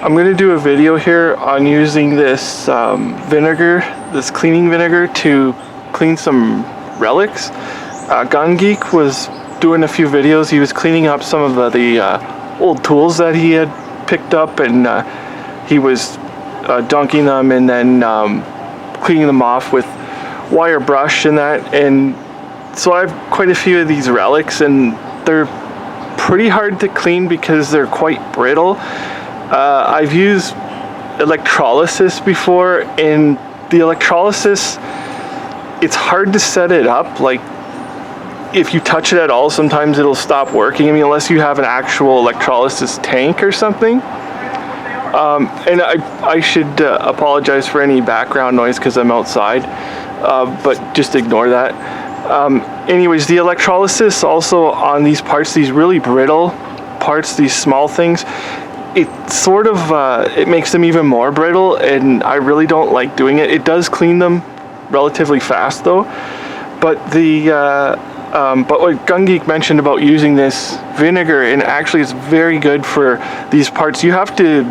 I'm going to do a video here on using this vinegar, this cleaning vinegar, to clean some relics. Gun Geek was doing a few videos. He was cleaning up some of the old tools that he had picked up, and he was dunking them and then cleaning them off with wire brush and that. And so I have quite a few of these relics, and they're pretty hard to clean because they're quite brittle. I've used electrolysis before, and the electrolysis, it's hard to set it up. Like, if you touch it at all, sometimes it'll stop working. I mean, unless you have an actual electrolysis tank or something. And I should apologize for any background noise because I'm outside, but just ignore that. Anyways, the electrolysis also on these parts, these really brittle parts, these small things, it sort of, it makes them even more brittle, and I really don't like doing it. It does clean them relatively fast though, but but what Gun Geek mentioned about using this vinegar, and actually it's very good for these parts. You have to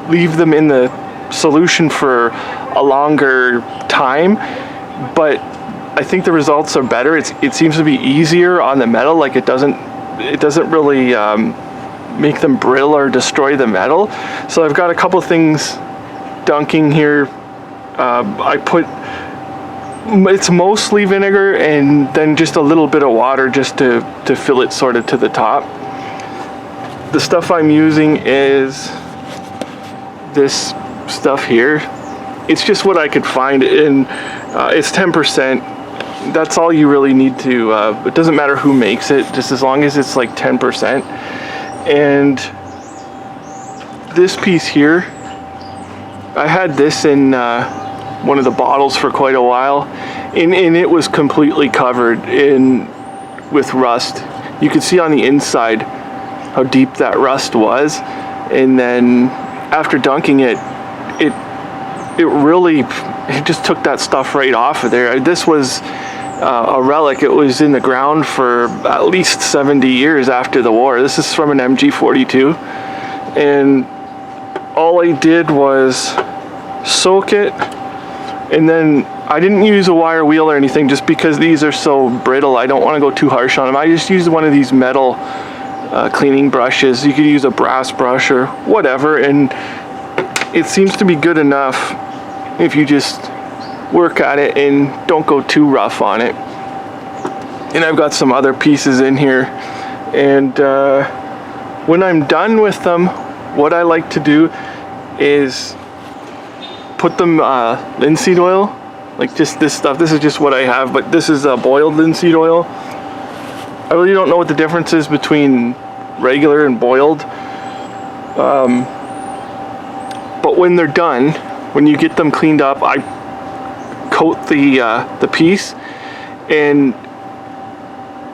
leave them in the solution for a longer time, but I think the results are better. It seems to be easier on the metal. Like, it doesn't really make them brittle or destroy the metal. So I've got a couple things dunking here. It's mostly vinegar and then just a little bit of water just to fill it sort of to the top. The stuff I'm using is this stuff here. It's just what I could find, and it's 10%. That's all you really need to, it doesn't matter who makes it, just as long as it's like 10%. And this piece here, I had this in one of the bottles for quite a while, and it was completely covered with rust. You could see on the inside how deep that rust was, and then after dunking it just took that stuff right off of there. This was a relic. It was in the ground for at least 70 years after the war. This is from an MG42, and all I did was soak it, and then I didn't use a wire wheel or anything just because these are so brittle. I don't want to go too harsh on them. I just used one of these metal cleaning brushes. You could use a brass brush or whatever, and it seems to be good enough if you just work at it and don't go too rough on it. And I've got some other pieces in here, and when I'm done with them, what I like to do is put them linseed oil, like just this stuff. This is just what I have, but this is boiled linseed oil. I really don't know what the difference is between regular and boiled, but when they're done, when you get them cleaned up, I coat the piece, and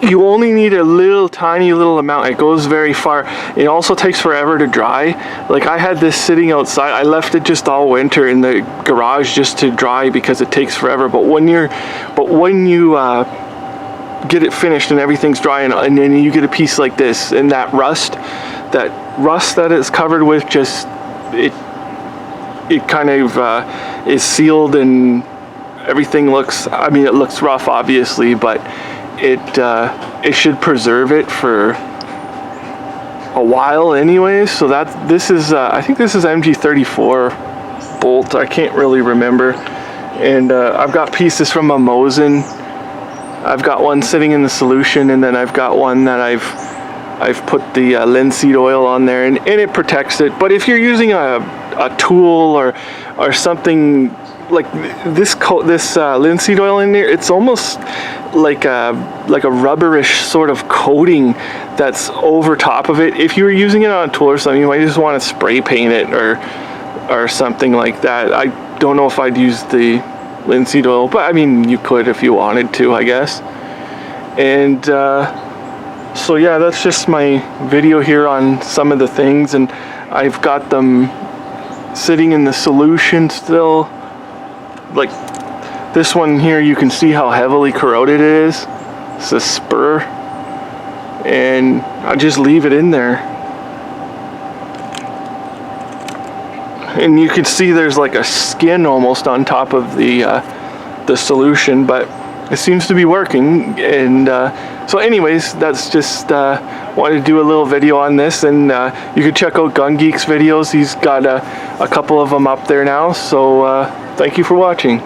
you only need a tiny little amount. It goes very far. It also takes forever to dry. Like, I had this sitting outside. I left it just all winter in the garage just to dry because it takes forever. But when you get it finished and everything's dry, and then you get a piece like this, and that rust that it's covered with, just it kind of is sealed, and everything looks, I mean, it looks rough obviously, but it should preserve it for a while anyway. So this is I think this is MG34 bolt. I can't really remember. And I've got pieces from a Mosin. I've got one sitting in the solution, and then I've got one that I've put the linseed oil on there, and it protects it. But if you're using a tool or something like this linseed oil in there, it's almost like a rubberish sort of coating that's over top of it. If you were using it on a tool or something, you might just want to spray paint it or something like that. I don't know if I'd use the linseed oil, but I mean, you could if you wanted to, I guess. And so yeah, that's just my video here on some of the things, and I've got them sitting in the solution still. Like this one here, you can see how heavily corroded it is. It's a spur, and I just leave it in there. and you can see there's like a skin almost on top of the solution, but it seems to be working. And so anyways, that's just wanted to do a little video on this. And you can check out Gun Geek's videos. He's got a couple of them up there now. So thank you for watching.